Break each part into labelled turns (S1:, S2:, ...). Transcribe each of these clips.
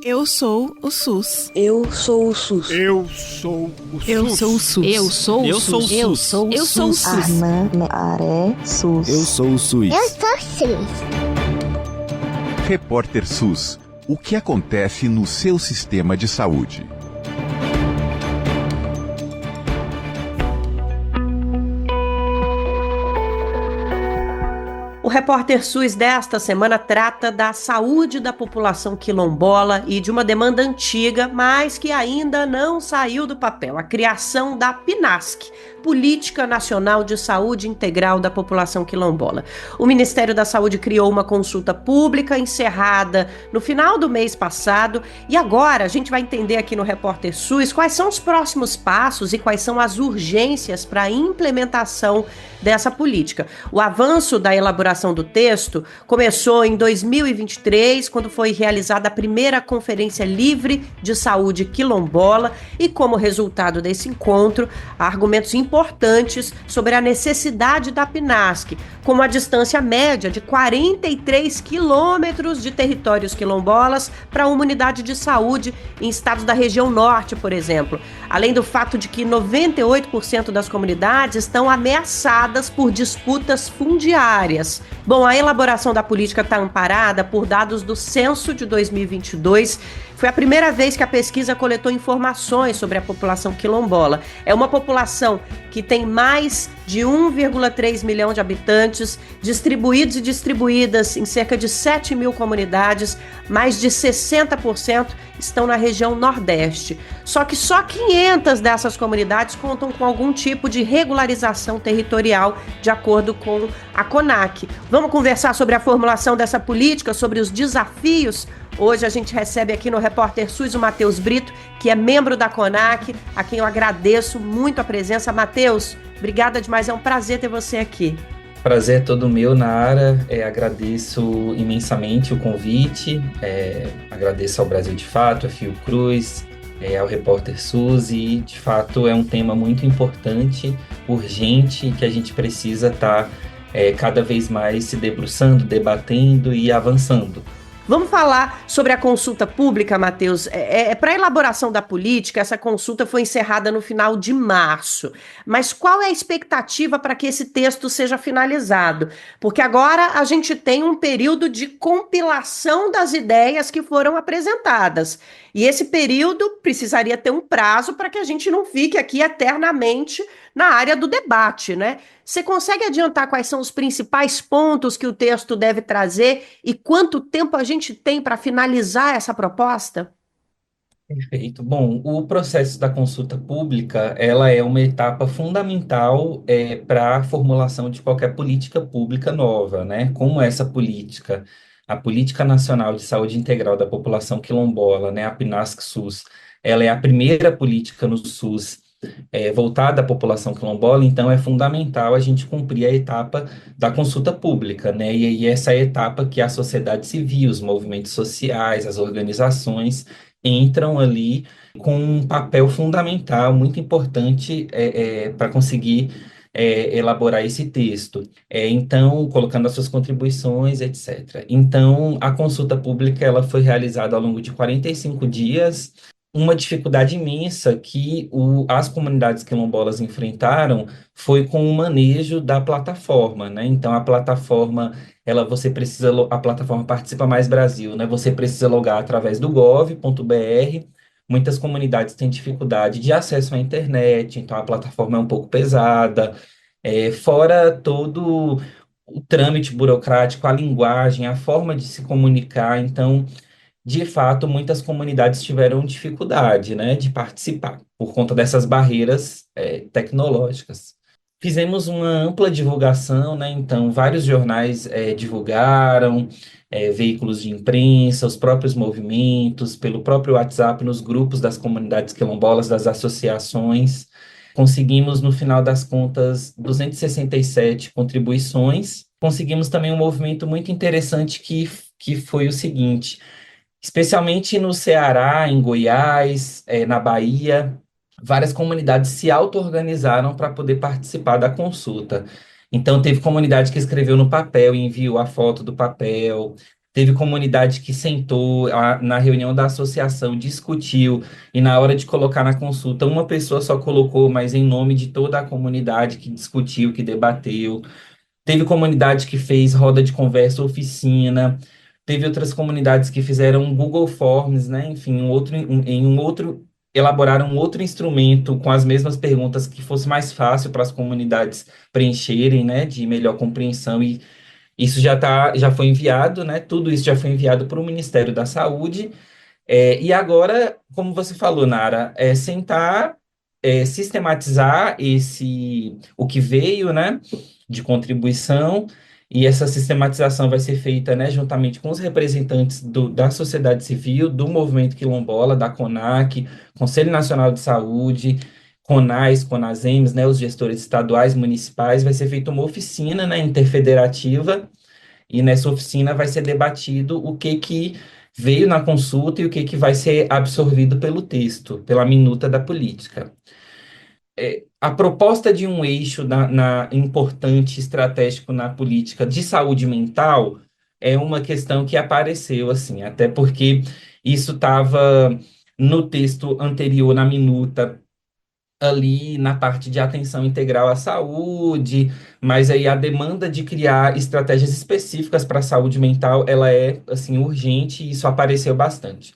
S1: Eu sou o SUS.
S2: Eu sou o SUS.
S3: Eu sou o SUS.
S1: Eu sou o SUS.
S4: Eu sou o
S3: Eu sou o
S4: SUS.
S3: SUS.
S1: Eu sou o SUS.
S2: Armã, Aré, SUS.
S5: Eu sou o SUS.
S6: Eu sou SUS.
S7: Repórter SUS. O que acontece no seu sistema de saúde?
S8: O Repórter SUS desta semana trata da saúde da população quilombola e de uma demanda antiga, mas que ainda não saiu do papel: a criação da PNASC, Política Nacional de Saúde Integral da População Quilombola. O Ministério da Saúde criou uma consulta pública encerrada no final do mês passado e agora a gente vai entender aqui no Repórter SUS quais são os próximos passos e quais são as urgências para a implementação dessa política. O avanço da elaboração do texto começou em 2023, quando foi realizada a primeira Conferência Livre de Saúde Quilombola e, como resultado desse encontro, há argumentos importantes sobre a necessidade da PNASC, como a distância média de 43 quilômetros de territórios quilombolas para uma unidade de saúde em estados da região norte, por exemplo. Além do fato de que 98% das comunidades estão ameaçadas por disputas fundiárias. Bom, a elaboração da política está amparada por dados do Censo de 2022. Foi a primeira vez que a pesquisa coletou informações sobre a população quilombola. É uma população que tem mais de 1,3 milhão de habitantes, distribuídos e distribuídas em cerca de 7 mil comunidades, mais de 60% estão na região Nordeste. Só que só 500 dessas comunidades contam com algum tipo de regularização territorial, de acordo com a CONAC. Vamos conversar sobre a formulação dessa política, sobre os desafios. Hoje a gente recebe aqui no Repórter SUS o Matheus Brito, que é membro da CONAC, a quem eu agradeço muito a presença. Matheus, obrigada demais, é um prazer ter você aqui.
S4: Prazer é todo meu, Nara. Agradeço imensamente o convite, agradeço ao Brasil de Fato, a Fiocruz, ao Repórter SUS, e de fato é um tema muito importante, urgente, que a gente precisa estar cada vez mais se debruçando, debatendo e avançando.
S8: Vamos falar sobre a consulta pública, Matheus. Para a elaboração da política, essa consulta foi encerrada no final de março. Mas qual é a expectativa para que esse texto seja finalizado? Porque agora a gente tem um período de compilação das ideias que foram apresentadas. E esse período precisaria ter um prazo para que a gente não fique aqui eternamente na área do debate, né? Você consegue adiantar quais são os principais pontos que o texto deve trazer e quanto tempo a gente tem para finalizar essa proposta?
S4: Perfeito. Bom, o processo da consulta pública, ela é uma etapa fundamental para a formulação de qualquer política pública nova, né? Como essa política, a Política Nacional de Saúde Integral da População Quilombola, né? A PNASC-SUS, ela é a primeira política no SUS voltada à população quilombola, então é fundamental a gente cumprir a etapa da consulta pública, né? E essa é a etapa que a sociedade civil, os movimentos sociais, as organizações entram ali com um papel fundamental, muito importante para conseguir elaborar esse texto. Então, colocando as suas contribuições, etc. Então, a consulta pública ela foi realizada ao longo de 45 dias, uma dificuldade imensa que as comunidades quilombolas enfrentaram foi com o manejo da plataforma, né? Então, a plataforma, a plataforma Participa Mais Brasil, né? Você precisa logar através do gov.br. Muitas comunidades têm dificuldade de acesso à internet, então a plataforma é um pouco pesada. Fora todo o trâmite burocrático, a linguagem, a forma de se comunicar, então de fato, muitas comunidades tiveram dificuldade, né, de participar, por conta dessas barreiras tecnológicas. Fizemos uma ampla divulgação, né, então vários jornais divulgaram, veículos de imprensa, os próprios movimentos, pelo próprio WhatsApp, nos grupos das comunidades quilombolas, das associações. Conseguimos, no final das contas, 267 contribuições. Conseguimos também um movimento muito interessante que foi o seguinte: especialmente no Ceará, em Goiás, na Bahia, várias comunidades se auto-organizaram para poder participar da consulta. Então, teve comunidade que escreveu no papel e enviou a foto do papel, Teve comunidade que sentou na reunião da associação, discutiu, e na hora de colocar na consulta, uma pessoa só colocou, mas em nome de toda a comunidade que discutiu, que debateu. Teve comunidade que fez roda de conversa, oficina. Teve outras comunidades que fizeram um Google Forms, né? Enfim, elaboraram um outro instrumento com as mesmas perguntas que fosse mais fácil para as comunidades preencherem, né? De melhor compreensão. E isso já foi enviado, né? Tudo isso já foi enviado para o Ministério da Saúde. E agora, como você falou, Nara, sentar, sistematizar o que veio, né, de contribuição, e essa sistematização vai ser feita, né, juntamente com os representantes da sociedade civil, do movimento quilombola, da CONAC, Conselho Nacional de Saúde, CONAS, CONASEMS, né, os gestores estaduais, municipais. Vai ser feita uma oficina, né, interfederativa, e nessa oficina vai ser debatido o que veio na consulta e o que vai ser absorvido pelo texto, pela minuta da política. A proposta de um eixo importante, estratégico na política de saúde mental é uma questão que apareceu, assim, até porque isso estava no texto anterior, na minuta, ali na parte de atenção integral à saúde, mas aí a demanda de criar estratégias específicas para a saúde mental, ela é, assim, urgente, e isso apareceu bastante.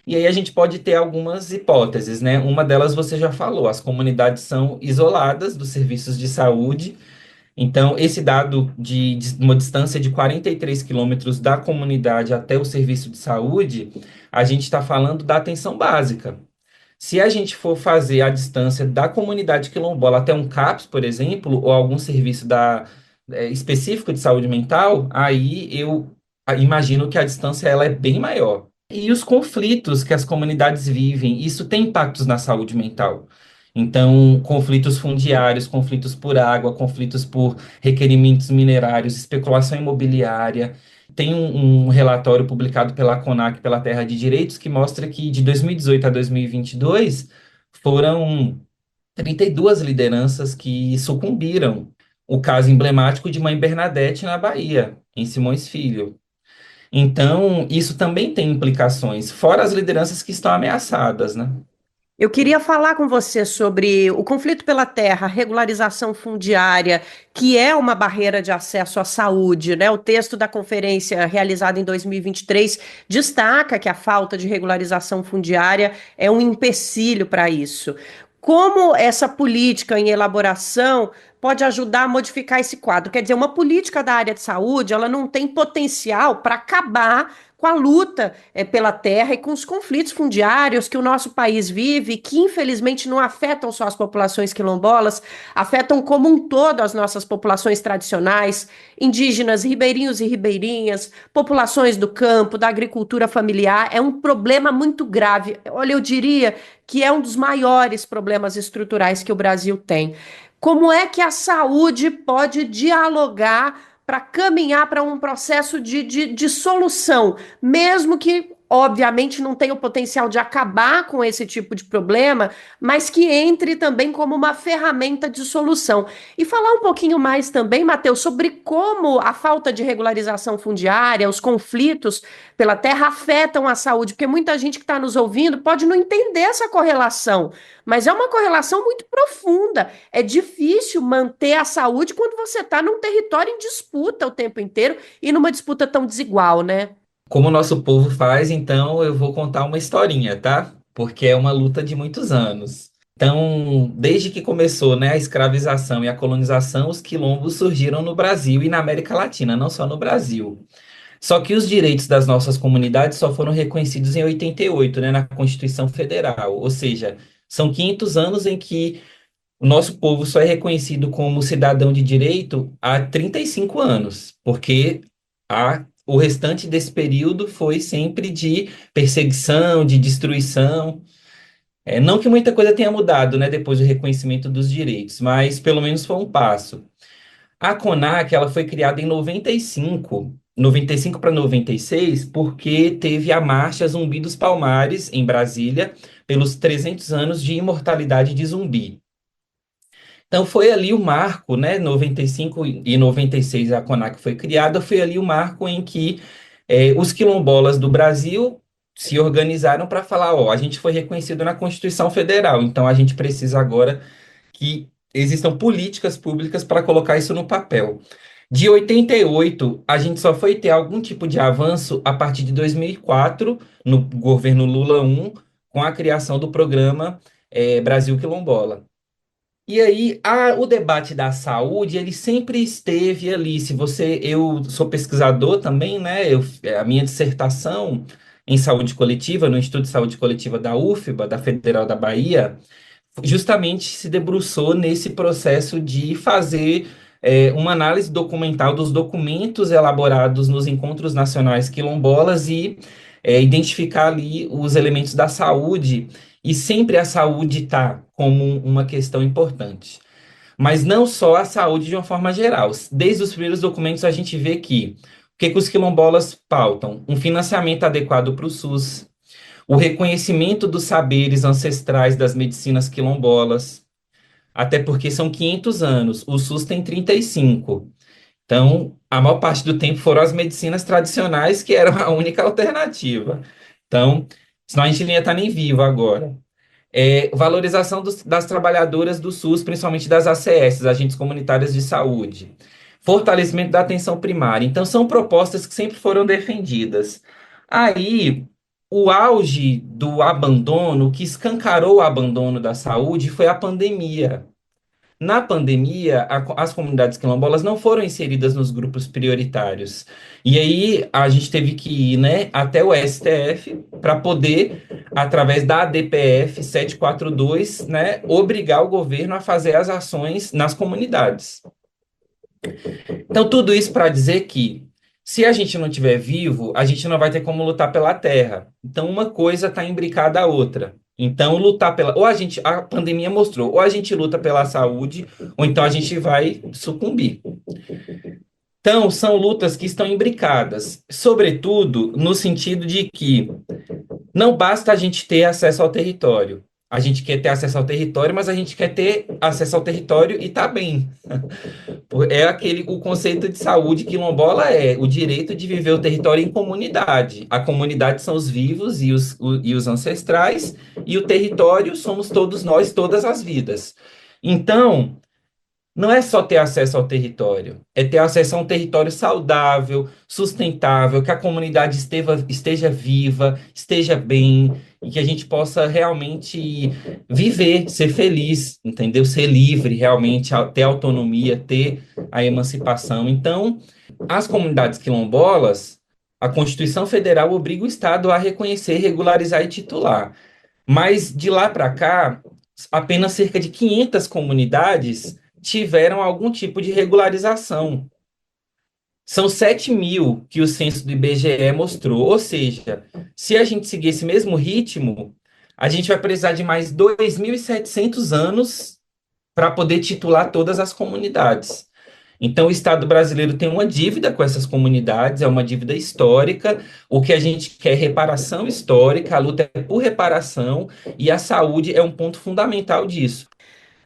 S4: E aí a gente pode ter algumas hipóteses, né? Uma delas você já falou: as comunidades são isoladas dos serviços de saúde. Então, esse dado de uma distância de 43 quilômetros da comunidade até o serviço de saúde, a gente está falando da atenção básica. Se a gente for fazer a distância da comunidade quilombola até um CAPS, por exemplo, ou algum serviço específico de saúde mental, aí eu imagino que a distância ela é bem maior. E os conflitos que as comunidades vivem, isso tem impactos na saúde mental. Então, conflitos fundiários, conflitos por água, conflitos por requerimentos minerários, especulação imobiliária. Tem um relatório publicado pela CONAC, pela Terra de Direitos, que mostra que de 2018 a 2022 foram 32 lideranças que sucumbiram. O caso emblemático de Mãe Bernadette, na Bahia, em Simões Filho. Então, isso também tem implicações, fora as lideranças que estão ameaçadas, né?
S8: Eu queria falar com você sobre o conflito pela terra, regularização fundiária, que é uma barreira de acesso à saúde, né? O texto da conferência realizada em 2023 destaca que a falta de regularização fundiária é um empecilho para isso. Como essa política em elaboração pode ajudar a modificar esse quadro? Quer dizer, uma política da área de saúde, ela não tem potencial para acabar com a luta pela terra e com os conflitos fundiários que o nosso país vive, que infelizmente não afetam só as populações quilombolas, afetam como um todo as nossas populações tradicionais, indígenas, ribeirinhos e ribeirinhas, populações do campo, da agricultura familiar. É um problema muito grave. Olha, eu diria que é um dos maiores problemas estruturais que o Brasil tem. Como é que a saúde pode dialogar para caminhar para um processo de solução, mesmo que, obviamente, não tenha o potencial de acabar com esse tipo de problema, mas que entre também como uma ferramenta de solução. E falar um pouquinho mais também, Matheus, sobre como a falta de regularização fundiária, os conflitos pela terra afetam a saúde, porque muita gente que está nos ouvindo pode não entender essa correlação, mas é uma correlação muito profunda. É difícil manter a saúde quando você está num território em disputa o tempo inteiro e numa disputa tão desigual, né?
S4: Como o nosso povo faz, então eu vou contar uma historinha, tá? Porque é uma luta de muitos anos. Então, desde que começou, né, a escravização e a colonização, os quilombos surgiram no Brasil e na América Latina, não só no Brasil. Só que os direitos das nossas comunidades só foram reconhecidos em 88, né, na Constituição Federal. Ou seja, são 500 anos em que o nosso povo só é reconhecido como cidadão de direito há 35 anos, porque o restante desse período foi sempre de perseguição, de destruição. Não que muita coisa tenha mudado, né, depois do reconhecimento dos direitos, mas pelo menos foi um passo. A CONAC, ela foi criada em 95 para 96, porque teve a Marcha Zumbi dos Palmares, em Brasília, pelos 300 anos de imortalidade de Zumbi. Então, foi ali o marco, né? 95 e 96 a CONAC foi criada, foi ali o marco em que Os quilombolas do Brasil se organizaram para falar, ó, a gente foi reconhecido na Constituição Federal, então a gente precisa agora que existam políticas públicas para colocar isso no papel. De 88, a gente só foi ter algum tipo de avanço a partir de 2004, no governo Lula I, com a criação do programa Brasil Quilombola. E aí, o debate da saúde, ele sempre esteve ali. Eu sou pesquisador também, né? A minha dissertação em saúde coletiva, no Instituto de Saúde Coletiva da UFBA, da Federal da Bahia, justamente se debruçou nesse processo de fazer uma análise documental dos documentos elaborados nos encontros nacionais quilombolas e identificar ali os elementos da saúde, e sempre a saúde está como uma questão importante. Mas não só a saúde de uma forma geral. Desde os primeiros documentos a gente vê que o que os quilombolas pautam? Um financiamento adequado para o SUS, o reconhecimento dos saberes ancestrais das medicinas quilombolas, até porque são 500 anos, o SUS tem 35. Então, a maior parte do tempo foram as medicinas tradicionais que eram a única alternativa. Então, senão a gente não ia estar nem vivo agora. Valorização das trabalhadoras do SUS, principalmente das ACS, agentes comunitárias de saúde. Fortalecimento da atenção primária. Então, são propostas que sempre foram defendidas. Aí, o auge do abandono, o que escancarou o abandono da saúde, foi a pandemia. Na pandemia, as comunidades quilombolas não foram inseridas nos grupos prioritários. E aí a gente teve que ir, né, até o STF para poder, através da ADPF 742, né, obrigar o governo a fazer as ações nas comunidades. Então, tudo isso para dizer que, se a gente não estiver vivo, a gente não vai ter como lutar pela terra. Então, uma coisa está imbricada à outra. Então, a pandemia mostrou, ou a gente luta pela saúde, ou então a gente vai sucumbir. Então, são lutas que estão imbricadas, sobretudo no sentido de que não basta a gente ter acesso ao território. A gente quer ter acesso ao território, mas a gente quer ter acesso ao território e tá bem. O conceito de saúde quilombola o direito de viver o território em comunidade. A comunidade são os vivos e os ancestrais, e o território somos todos nós, todas as vidas. Então, não é só ter acesso ao território, é ter acesso a um território saudável, sustentável, que a comunidade esteja viva, esteja bem, e que a gente possa realmente viver, ser feliz, entendeu? Ser livre, realmente, ter autonomia, ter a emancipação. Então, as comunidades quilombolas, a Constituição Federal obriga o Estado a reconhecer, regularizar e titular. Mas, de lá para cá, apenas cerca de 500 comunidades tiveram algum tipo de regularização. São 7.000 que o censo do IBGE mostrou. Ou seja, se a gente seguir esse mesmo ritmo, a gente vai precisar de mais 2.700 anos para poder titular todas as comunidades. Então, o Estado brasileiro tem uma dívida com essas comunidades, é uma dívida histórica. O que a gente quer é reparação histórica, a luta é por reparação, e a saúde é um ponto fundamental disso.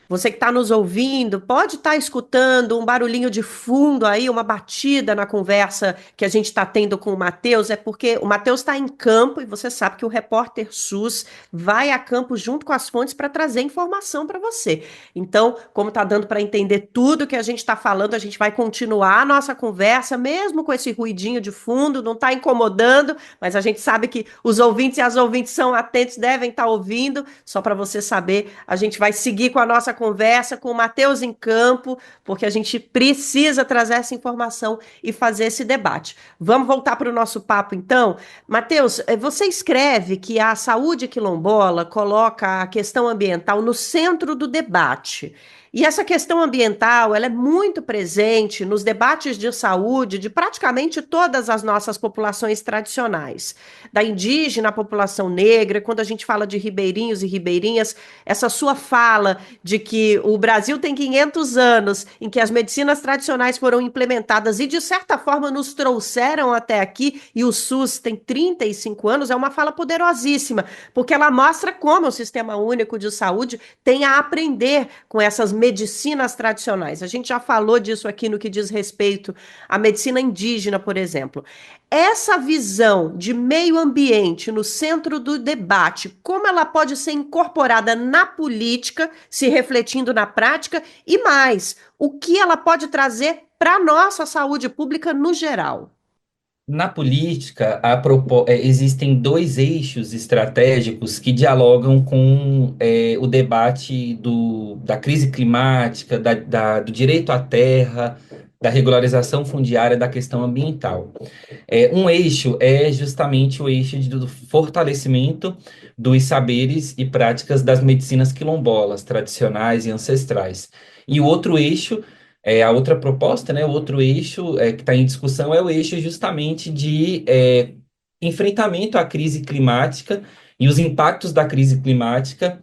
S8: Você que está nos ouvindo, pode estar escutando um barulhinho de fundo aí, uma batida na conversa que a gente está tendo com o Matheus, é porque o Matheus está em campo e você sabe que o repórter SUS vai a campo junto com as fontes para trazer informação para você. Então, como está dando para entender tudo que a gente está falando, a gente vai continuar a nossa conversa, mesmo com esse ruidinho de fundo, não está incomodando, mas a gente sabe que os ouvintes e as ouvintes são atentos, devem estar ouvindo. Só para você saber, a gente vai seguir com a nossa conversa com o Matheus em campo, porque a gente precisa trazer essa informação e fazer esse debate. Vamos voltar para o nosso papo, então? Matheus, você escreve que a saúde quilombola coloca a questão ambiental no centro do debate. E essa questão ambiental, ela é muito presente nos debates de saúde de praticamente todas as nossas populações tradicionais. Da indígena à população negra, quando a gente fala de ribeirinhos e ribeirinhas, essa sua fala de que o Brasil tem 500 anos em que as medicinas tradicionais foram implementadas e, de certa forma, nos trouxeram até aqui, e o SUS tem 35 anos, é uma fala poderosíssima, porque ela mostra como o Sistema Único de Saúde tem a aprender com essas medicinas tradicionais. A gente já falou disso aqui no que diz respeito à medicina indígena, por exemplo. Essa visão de meio ambiente no centro do debate, como ela pode ser incorporada na política, se refletindo na prática, e mais, o que ela pode trazer para a nossa saúde pública no geral?
S4: Na política, existem dois eixos estratégicos que dialogam com o debate da crise climática, do direito à terra, da regularização fundiária, da questão ambiental. Um eixo é justamente o eixo do fortalecimento dos saberes e práticas das medicinas quilombolas, tradicionais e ancestrais. E o outro eixo, a outra proposta, né, o outro eixo que está em discussão é o eixo justamente de enfrentamento à crise climática e os impactos da crise climática,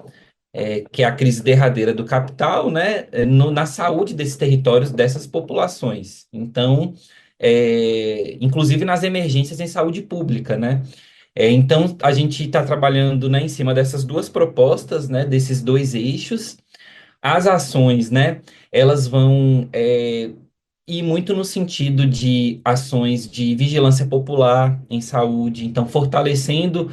S4: que é a crise derradeira do capital, né, na saúde desses territórios, dessas populações. Então, inclusive nas emergências em saúde pública, né? Então, a gente está trabalhando, né, em cima dessas duas propostas, né, desses dois eixos. As ações, né, elas vão ir muito no sentido de ações de vigilância popular em saúde, então fortalecendo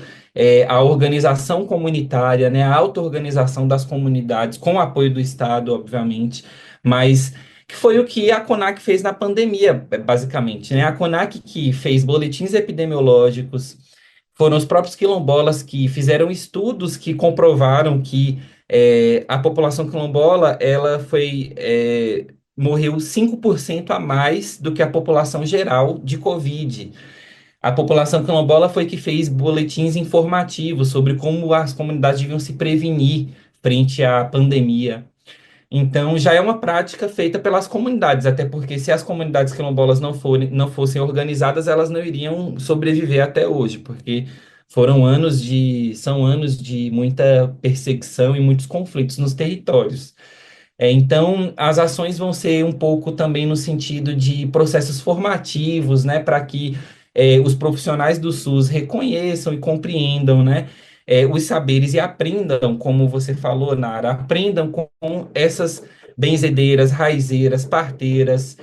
S4: a organização comunitária, né, a auto-organização das comunidades, com o apoio do Estado, obviamente, mas que foi o que a CONAC fez na pandemia, basicamente, né? A CONAC que fez boletins epidemiológicos, foram os próprios quilombolas que fizeram estudos que comprovaram que a população quilombola, morreu 5% a mais do que a população geral de Covid. A população quilombola foi que fez boletins informativos sobre como as comunidades deviam se prevenir frente à pandemia. Então, já é uma prática feita pelas comunidades, até porque se as comunidades quilombolas não fossem organizadas, elas não iriam sobreviver até hoje, porque são anos de muita perseguição e muitos conflitos nos territórios. Então, as ações vão ser um pouco também no sentido de processos formativos, né, para que os profissionais do SUS reconheçam e compreendam, né, os saberes e aprendam, como você falou, Nara, aprendam com essas benzedeiras, raizeiras, parteiras,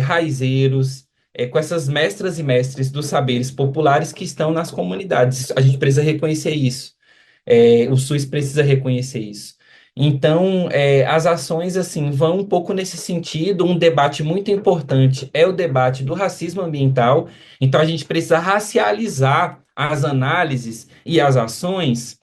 S4: raizeiros, com essas mestras e mestres dos saberes populares que estão nas comunidades. A gente precisa reconhecer isso. O SUS precisa reconhecer isso. Então, as ações, assim, vão um pouco nesse sentido. Um debate muito importante é o debate do racismo ambiental. Então, a gente precisa racializar as análises e as ações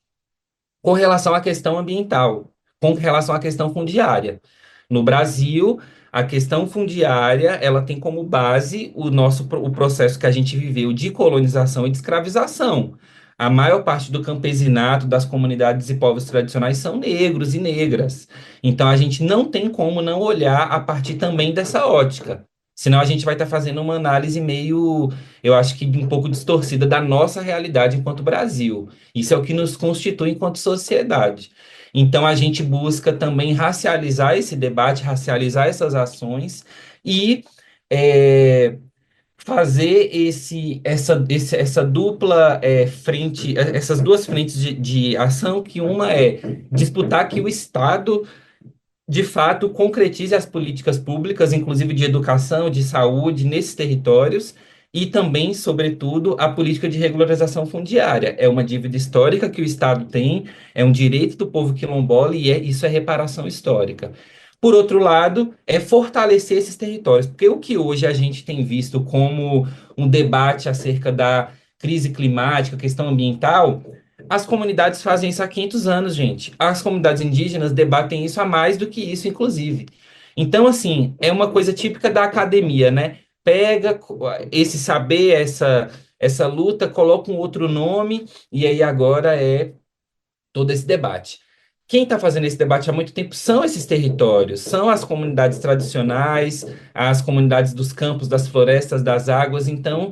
S4: com relação à questão ambiental, com relação à questão fundiária. No Brasil, a questão fundiária, ela tem como base o processo que a gente viveu de colonização e de escravização. A maior parte do campesinato, das comunidades e povos tradicionais são negros e negras. Então, a gente não tem como não olhar a partir também dessa ótica. Senão, a gente vai estar fazendo uma análise meio, eu acho que um pouco distorcida da nossa realidade enquanto Brasil. Isso é o que nos constitui enquanto sociedade. Então, a gente busca também racializar esse debate, racializar essas ações e fazer essa dupla frente, essas duas frentes de ação, que uma é disputar que o Estado, de fato, concretize as políticas públicas, inclusive de educação, de saúde, nesses territórios, e também, sobretudo, a política de regularização fundiária. É uma dívida histórica que o Estado tem, é um direito do povo quilombola, e isso é reparação histórica. Por outro lado, é fortalecer esses territórios, porque o que hoje a gente tem visto como um debate acerca da crise climática, questão ambiental, as comunidades fazem isso há 500 anos, gente. As comunidades indígenas debatem isso há mais do que isso, inclusive. Então, assim, é uma coisa típica da academia, né? Pega esse saber, essa luta, coloca um outro nome, e aí agora é todo esse debate. Quem está fazendo esse debate há muito tempo são esses territórios, são as comunidades tradicionais, as comunidades dos campos, das florestas, das águas, então,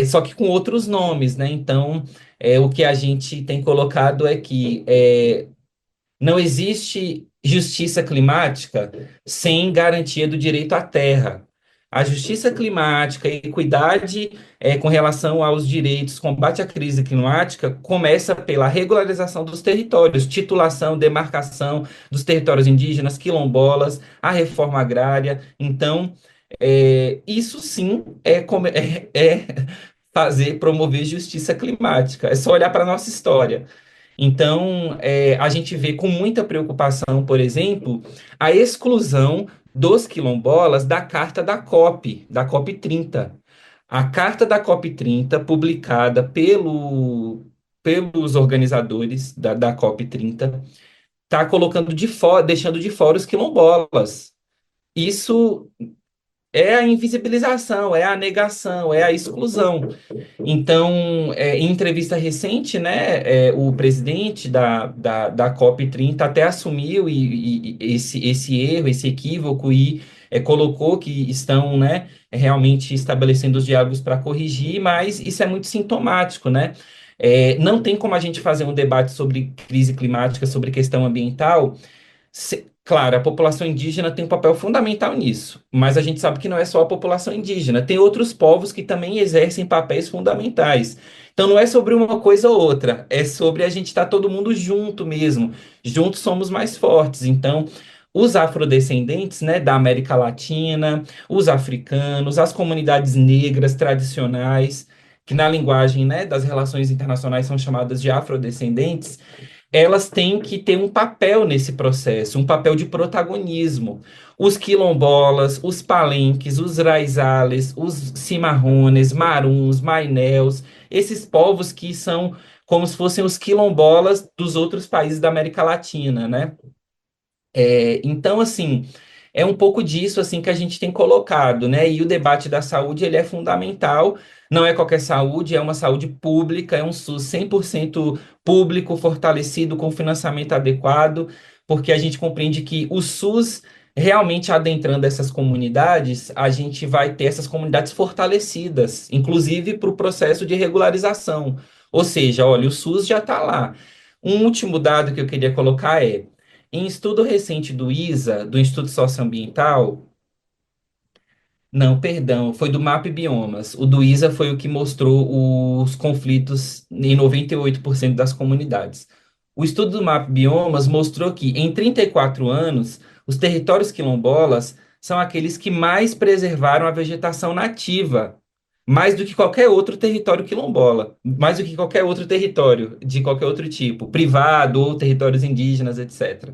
S4: só que com outros nomes, né? Então, o que a gente tem colocado é que não existe justiça climática sem garantia do direito à terra. a justiça climática, a equidade com relação aos direitos, combate à crise climática, começa pela regularização dos territórios, titulação, demarcação dos territórios indígenas, quilombolas, a reforma agrária. Então, isso sim é promover justiça climática. É só olhar para a nossa história. Então, a gente vê com muita preocupação, por exemplo, a exclusão dos quilombolas da Carta da COP 30. A Carta da COP 30, publicada pelos organizadores da COP 30, está colocando de fora, deixando de fora os quilombolas. Isso é a invisibilização, é a negação, é a exclusão. Então, em entrevista recente, né, o presidente da COP 30 até assumiu esse erro, esse equívoco, e colocou que estão, né, realmente estabelecendo os diálogos para corrigir, mas isso é muito sintomático, né? Não tem como a gente fazer um debate sobre crise climática, sobre questão ambiental. Claro, a população indígena tem um papel fundamental nisso, mas a gente sabe que não é só a população indígena, tem outros povos que também exercem papéis fundamentais. Então não é sobre uma coisa ou outra, é sobre a gente estar todo mundo junto mesmo. Juntos somos mais fortes. Então, os afrodescendentes, né, da América Latina, os africanos, as comunidades negras tradicionais, que na linguagem, né, das relações internacionais são chamadas de afrodescendentes, elas têm que ter um papel nesse processo, um papel de protagonismo. Os quilombolas, os palenques, os raizales, os cimarrones, maruns, mainéus, esses povos que são como se fossem os quilombolas dos outros países da América Latina, né? Então, assim, é um pouco disso assim que a gente tem colocado, né? E o debate da saúde, ele é fundamental. Não é qualquer saúde, é uma saúde pública, é um SUS 100% público, fortalecido, com financiamento adequado, porque a gente compreende que o SUS, realmente adentrando essas comunidades, a gente vai ter essas comunidades fortalecidas, inclusive para o processo de regularização. Ou seja, olha, o SUS já está lá. Um último dado que eu queria colocar em estudo recente do ISA, do Instituto Socioambiental, não, perdão, foi do MAP Biomas. O do ISA foi o que mostrou os conflitos em 98% das comunidades. O estudo do MAP Biomas mostrou que, em 34 anos, os territórios quilombolas são aqueles que mais preservaram a vegetação nativa, mais do que qualquer outro território quilombola, mais do que qualquer outro território, de qualquer outro tipo, privado ou territórios indígenas, etc.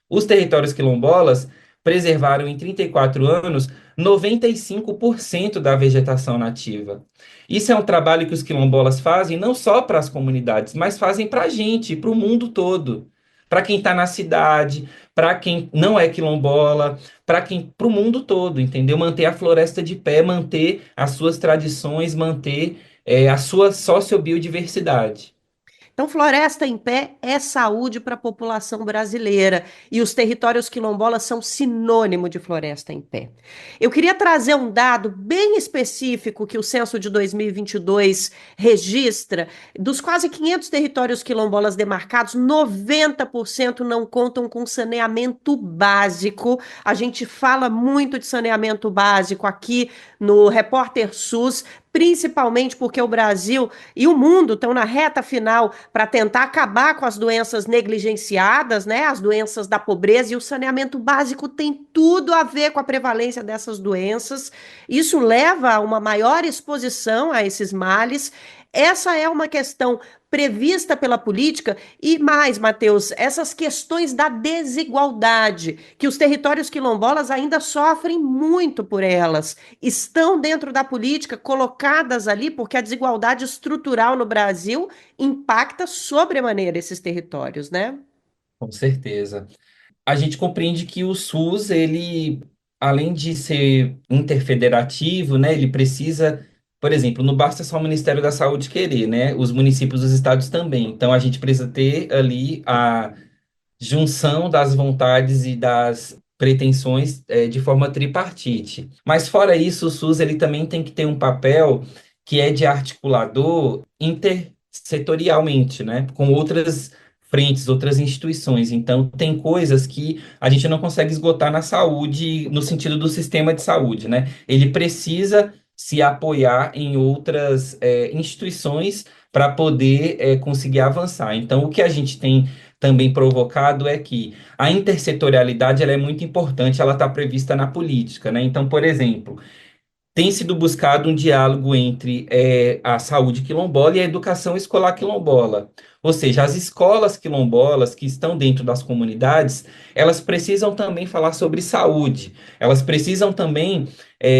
S4: Os territórios quilombolas preservaram em 34 anos 95% da vegetação nativa. Isso é um trabalho que os quilombolas fazem não só para as comunidades, mas fazem para a gente, para o mundo todo. Para quem está na cidade, para quem não é quilombola, para o mundo todo, entendeu? Manter a floresta de pé, manter as suas tradições, manter a sua sociobiodiversidade.
S8: Então, Floresta em Pé é saúde para a população brasileira e os territórios quilombolas são sinônimo de Floresta em Pé. Eu queria trazer um dado bem específico que o censo de 2022 registra. Dos quase 500 territórios quilombolas demarcados, 90% não contam com saneamento básico. A gente fala muito de saneamento básico aqui no Repórter SUS, principalmente porque o Brasil e o mundo estão na reta final para tentar acabar com as doenças negligenciadas, né? As doenças da pobreza, e o saneamento básico tem tudo a ver com a prevalência dessas doenças. Isso leva a uma maior exposição a esses males. Essa é uma questão prevista pela política e mais, Matheus, essas questões da desigualdade, que os territórios quilombolas ainda sofrem muito por elas, estão dentro da política, colocadas ali, porque a desigualdade estrutural no Brasil impacta sobremaneira esses territórios, né?
S4: Com certeza. A gente compreende que o SUS, ele, além de ser interfederativo, né, ele precisa, por exemplo, não basta só o Ministério da Saúde querer, né, os municípios dos estados também. Então, a gente precisa ter ali a junção das vontades e das pretensões de forma tripartite. Mas, fora isso, o SUS, ele também tem que ter um papel que é de articulador intersetorialmente, né, com outras frentes, outras instituições. Então, tem coisas que a gente não consegue esgotar na saúde, no sentido do sistema de saúde, né? Ele precisa se apoiar em outras instituições para poder conseguir avançar. Então, o que a gente tem também provocado é que a intersetorialidade ela é muito importante, ela está prevista na política, né? Então, por exemplo, tem sido buscado um diálogo entre a saúde quilombola e a educação escolar quilombola. Ou seja, as escolas quilombolas que estão dentro das comunidades, elas precisam também falar sobre saúde. Elas precisam também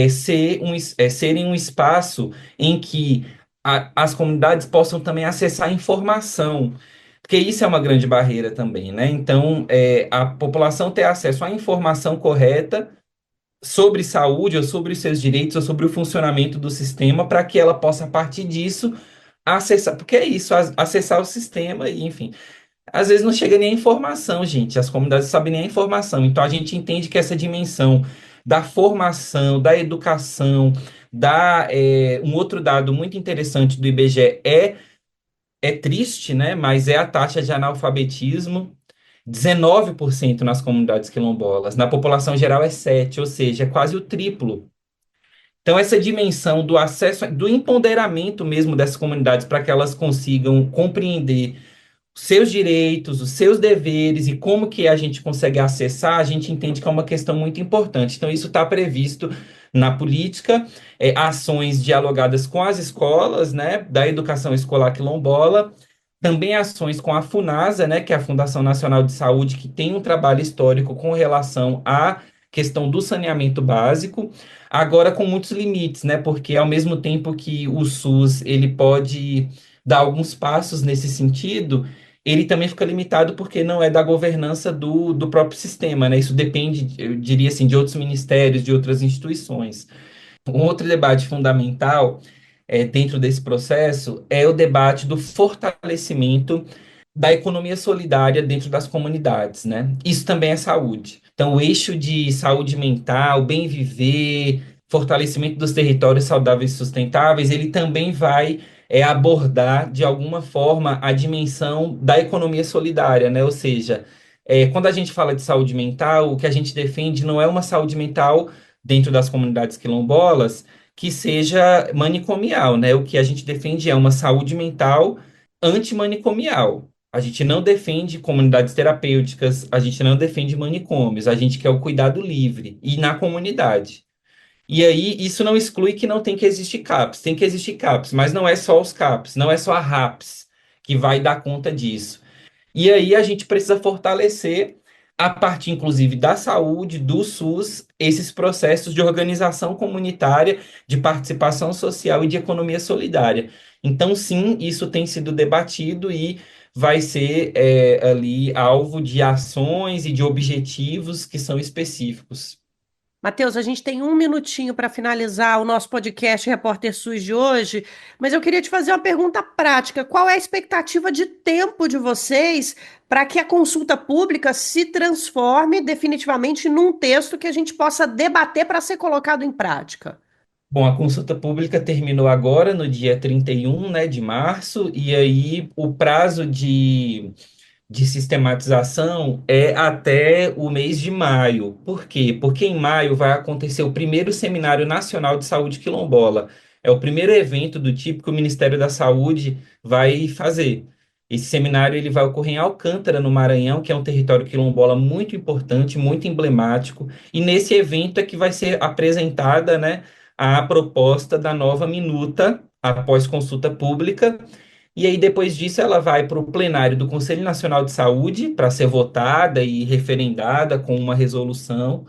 S4: serem um espaço em que as comunidades possam também acessar informação. Porque isso é uma grande barreira também, né? Então, a população ter acesso à informação correta sobre saúde, ou sobre os seus direitos, ou sobre o funcionamento do sistema, para que ela possa, a partir disso, acessar. Porque é isso, acessar o sistema, e, enfim. Às vezes não chega nem a informação, gente. As comunidades não sabem nem a informação. Então a gente entende que essa dimensão da formação, da educação, um outro dado muito interessante do IBGE é triste, né? Mas é a taxa de analfabetismo. 19% nas comunidades quilombolas, na população geral é 7%, ou seja, é quase o triplo. Então, essa dimensão do acesso, do empoderamento mesmo dessas comunidades para que elas consigam compreender os seus direitos, os seus deveres e como que a gente consegue acessar, a gente entende que é uma questão muito importante. Então, isso está previsto na política, ações dialogadas com as escolas, né, da educação escolar quilombola, também ações com a FUNASA, né, que é a Fundação Nacional de Saúde, que tem um trabalho histórico com relação à questão do saneamento básico, agora com muitos limites, né, porque ao mesmo tempo que o SUS ele pode dar alguns passos nesse sentido, ele também fica limitado porque não é da governança do próprio sistema, né, isso depende, eu diria assim, de outros ministérios, de outras instituições. Um outro debate fundamental dentro desse processo é o debate do fortalecimento da economia solidária dentro das comunidades, né? Isso também é saúde. Então, o eixo de saúde mental, bem viver, fortalecimento dos territórios saudáveis e sustentáveis, ele também vai abordar, de alguma forma, a dimensão da economia solidária, né? Ou seja, quando a gente fala de saúde mental, o que a gente defende não é uma saúde mental dentro das comunidades quilombolas, que seja manicomial, né? O que a gente defende é uma saúde mental antimanicomial. A gente não defende comunidades terapêuticas, a gente não defende manicômios, a gente quer o cuidado livre e na comunidade. E aí, isso não exclui que não tem que existir CAPS, tem que existir CAPS, mas não é só os CAPS, não é só a RAPS que vai dar conta disso. E aí a gente precisa fortalecer, a partir inclusive da saúde, do SUS, esses processos de organização comunitária, de participação social e de economia solidária. Então, sim, isso tem sido debatido e vai ser ali alvo de ações e de objetivos que são específicos.
S8: Matheus, a gente tem um minutinho para finalizar o nosso podcast Repórter SUS de hoje, mas eu queria te fazer uma pergunta prática. Qual é a expectativa de tempo de vocês para que a consulta pública se transforme definitivamente num texto que a gente possa debater para ser colocado em prática?
S4: Bom, a consulta pública terminou agora, no dia 31, né, de março, e aí o prazo de sistematização é até o mês de maio. Por quê? Porque em maio vai acontecer o primeiro Seminário Nacional de Saúde Quilombola. É o primeiro evento do tipo que o Ministério da Saúde vai fazer. Esse seminário ele vai ocorrer em Alcântara, no Maranhão, que é um território quilombola muito importante, muito emblemático. E nesse evento é que vai ser apresentada, né, a proposta da nova minuta após consulta pública. E aí, depois disso, ela vai para o plenário do Conselho Nacional de Saúde para ser votada e referendada com uma resolução.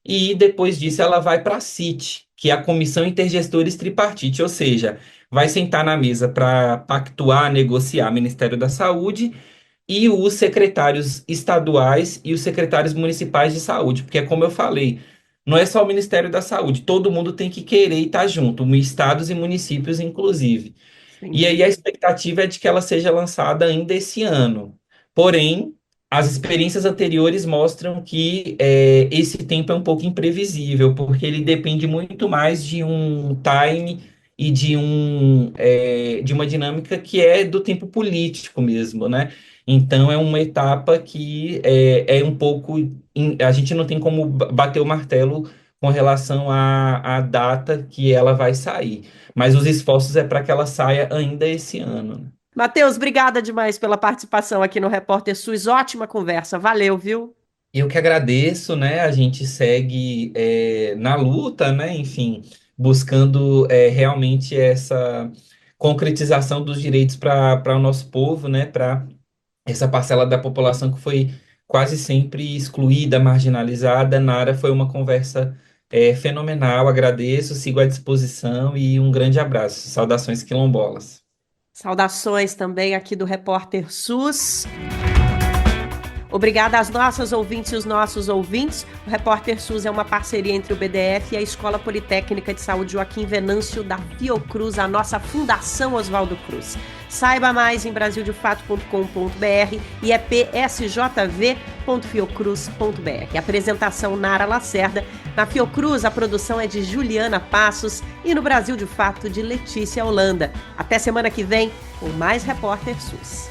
S4: E depois disso, ela vai para a CIT, que é a Comissão Intergestores Tripartite, ou seja, vai sentar na mesa para pactuar, negociar Ministério da Saúde e os secretários estaduais e os secretários municipais de saúde, porque é como eu falei, não é só o Ministério da Saúde, todo mundo tem que querer estar junto, estados e municípios, inclusive.
S8: Sim.
S4: E aí a expectativa é de que ela seja lançada ainda esse ano. Porém, as experiências anteriores mostram que esse tempo é um pouco imprevisível, porque ele depende muito mais de um time e de uma dinâmica que é do tempo político mesmo, né? Então, é uma etapa que é um pouco. A gente não tem como bater o martelo com relação à data que ela vai sair, mas os esforços é para que ela saia ainda esse ano, né?
S8: Matheus, obrigada demais pela participação aqui no Repórter SUS. Ótima conversa. Valeu, viu?
S4: Eu que agradeço, né? A gente segue na luta, né? Enfim, buscando realmente essa concretização dos direitos para o nosso povo, né? Para essa parcela da população que foi quase sempre excluída, marginalizada. Nara, foi uma conversa fenomenal. Agradeço, sigo à disposição e um grande abraço. Saudações quilombolas.
S8: Saudações também aqui do Repórter SUS. Obrigada às nossas ouvintes e os nossos ouvintes. O Repórter SUS é uma parceria entre o BDF e a Escola Politécnica de Saúde Joaquim Venâncio da Fiocruz, a nossa Fundação Oswaldo Cruz. Saiba mais em brasildefato.com.br e é psjv.fiocruz.br. Apresentação Nara Lacerda. Na Fiocruz, a produção é de Juliana Passos e no Brasil de Fato de Letícia Holanda. Até semana que vem com mais Repórter SUS.